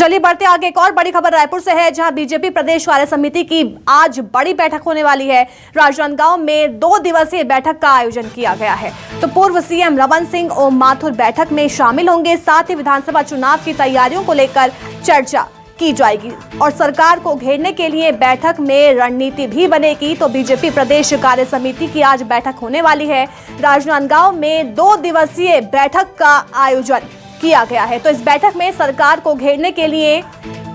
चलिए बढ़ते आगे। एक और बड़ी खबर रायपुर से है, जहां बीजेपी प्रदेश कार्य समिति की आज बड़ी बैठक होने वाली है। राजनांदगांव में 2 दिवसीय बैठक का आयोजन किया गया है। तो पूर्व सीएम रमन सिंह ओम माथुर बैठक में शामिल होंगे। साथ ही विधानसभा चुनाव की तैयारियों को लेकर चर्चा की जाएगी और सरकार को घेरने के लिए बैठक में रणनीति भी बनेगी। तो बीजेपी प्रदेश कार्य समिति की आज बैठक होने वाली है। राजनांदगांव में 2 दिवसीय बैठक का आयोजन किया गया है। तो इस बैठक में सरकार को घेरने के लिए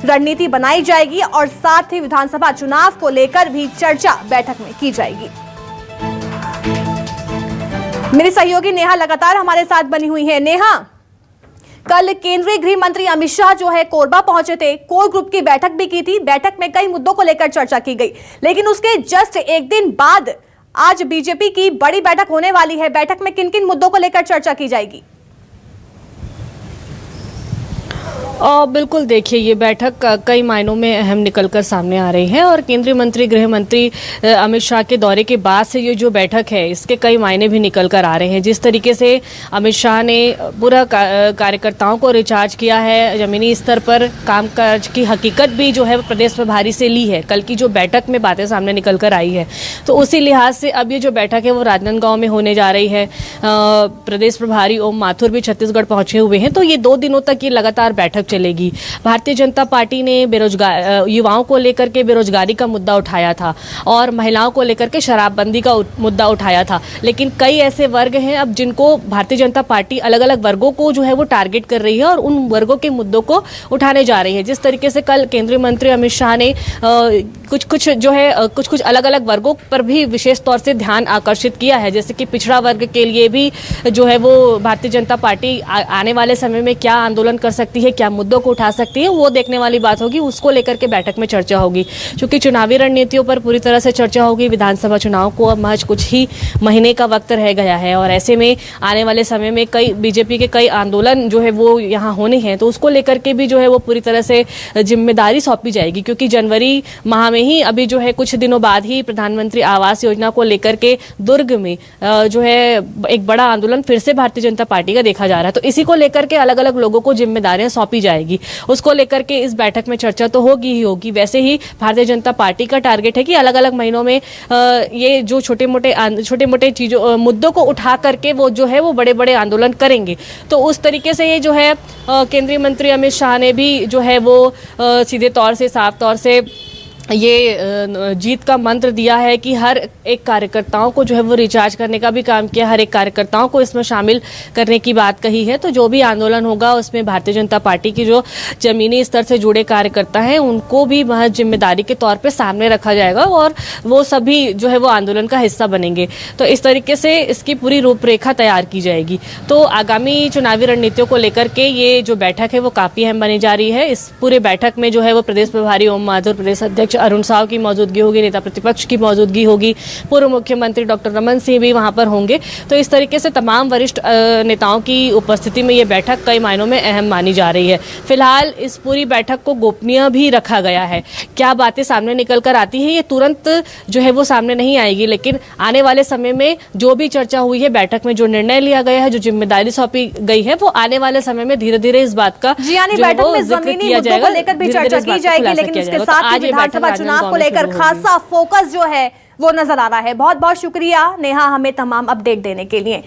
रणनीति बनाई जाएगी और साथ ही विधानसभा चुनाव को लेकर भी चर्चा बैठक में की जाएगी। मेरी सहयोगी नेहा लगातार हमारे साथ बनी हुई है। नेहा, कल केंद्रीय गृह मंत्री अमित शाह जो है कोरबा पहुंचे थे, कोर ग्रुप की बैठक भी की थी। बैठक में कई मुद्दों को लेकर चर्चा की गई, लेकिन उसके जस्ट एक दिन बाद आज बीजेपी की बड़ी बैठक होने वाली है। बैठक में किन किन मुद्दों को लेकर चर्चा की जाएगी? बिल्कुल, देखिए, ये बैठक कई मायनों में अहम निकलकर सामने आ रही है और केंद्रीय मंत्री गृह मंत्री अमित शाह के दौरे के बाद से ये जो बैठक है इसके कई मायने भी निकल कर आ रहे हैं। जिस तरीके से अमित शाह ने पूरा कार्यकर्ताओं को रिचार्ज किया है, जमीनी स्तर पर कामकाज की हकीकत भी जो है प्रदेश प्रभारी से ली है। कल की जो बैठक में बातें सामने निकल कर आई है, तो उसी लिहाज से अब ये जो बैठक है वो राजनांदगांव में होने जा रही है। प्रदेश प्रभारी ओम माथुर भी छत्तीसगढ़ पहुंचे हुए हैं। तो ये 2 दिनों तक ये लगातार बैठक चलेगी। भारतीय जनता पार्टी ने युवाओं को लेकर के बेरोजगारी का मुद्दा उठाया था और महिलाओं को लेकर के शराबबंदी का मुद्दा उठाया था। लेकिन कई ऐसे वर्ग हैं अब जिनको भारतीय जनता पार्टी अलग अलग वर्गों को जो है वो टारगेट कर रही है और उन वर्गों के मुद्दों को उठाने जा रही है। जिस तरीके से कल केंद्रीय मंत्री अमित शाह ने कुछ अलग अलग वर्गों पर भी विशेष तौर से ध्यान आकर्षित किया है। जैसे कि पिछड़ा वर्ग के लिए भी जो है वो भारतीय जनता पार्टी आने वाले समय में क्या आंदोलन कर सकती है, क्या मुद्दों को उठा सकती है, वो देखने वाली बात होगी। उसको लेकर के बैठक में चर्चा होगी, क्योंकि चुनावी रणनीतियों पर पूरी तरह से चर्चा होगी। विधानसभा चुनाव को अब महज कुछ ही महीने का वक्त रह गया है और ऐसे में आने वाले समय में कई बीजेपी के कई आंदोलन जो है वो यहाँ होने हैं। तो उसको लेकर के भी जो है वो पूरी तरह से जिम्मेदारी सौंपी जाएगी, क्योंकि जनवरी माह में ही अभी जो है कुछ दिनों बाद ही प्रधानमंत्री आवास योजना को लेकर के दुर्ग में जो है एक बड़ा आंदोलन फिर से भारतीय जनता पार्टी का देखा जा रहा है। तो इसी को लेकर के अलग अलग लोगों को जिम्मेदारियां सौंपी जाएगी। उसको लेकर के इस बैठक में चर्चा तो होगी ही होगी। वैसे ही भारतीय जनता पार्टी का टारगेट है कि अलग अलग महीनों में ये जो छोटे मोटे चीजों मुद्दों को उठा करके वो जो है वो बड़े बड़े आंदोलन करेंगे। तो उस तरीके से ये जो है केंद्रीय मंत्री अमित शाह ने भी जो है वो सीधे तौर से साफ तौर से ये जीत का मंत्र दिया है कि हर एक कार्यकर्ताओं को जो है वो रिचार्ज करने का भी काम किया, हर एक कार्यकर्ताओं को इसमें शामिल करने की बात कही है। तो जो भी आंदोलन होगा उसमें भारतीय जनता पार्टी की जो जमीनी स्तर से जुड़े कार्यकर्ता हैं उनको भी महज जिम्मेदारी के तौर पे सामने रखा जाएगा और वो सभी जो है वो आंदोलन का हिस्सा बनेंगे। तो इस तरीके से इसकी पूरी रूपरेखा तैयार की जाएगी। तो आगामी चुनावी रणनीतियों को लेकर के ये जो बैठक है वो काफ़ी अहम बनी जा रही है। इस पूरे बैठक में जो है वो प्रदेश प्रभारी ओम माथुर, प्रदेश अध्यक्ष अरुण साव की मौजूदगी होगी, नेता प्रतिपक्ष की मौजूदगी होगी, पूर्व मुख्यमंत्री डॉक्टर रमन सिंह भी वहां पर होंगे। तो इस तरीके से तमाम वरिष्ठ नेताओं की उपस्थिति में ये बैठक कई मायनों में अहम मानी जा रही है। फिलहाल इस पूरी बैठक को गोपनीय भी रखा गया है। क्या बातें सामने निकल कर आती है ये तुरंत जो है वो सामने नहीं आएगी, लेकिन आने वाले समय में जो भी चर्चा हुई है, बैठक में जो निर्णय लिया गया है, जो जिम्मेदारी सौंपी गई है, वो आने वाले समय में धीरे धीरे इस बात का बैठक में जमीनी मुद्दों को लेकर भी चर्चा की जाएगी, लेकिन इसके साथ ही विधानसभा चुनाव को लेकर खासा फोकस जो है वो नजर आ रहा है। बहुत बहुत शुक्रिया नेहा हमें तमाम अपडेट देने के लिए।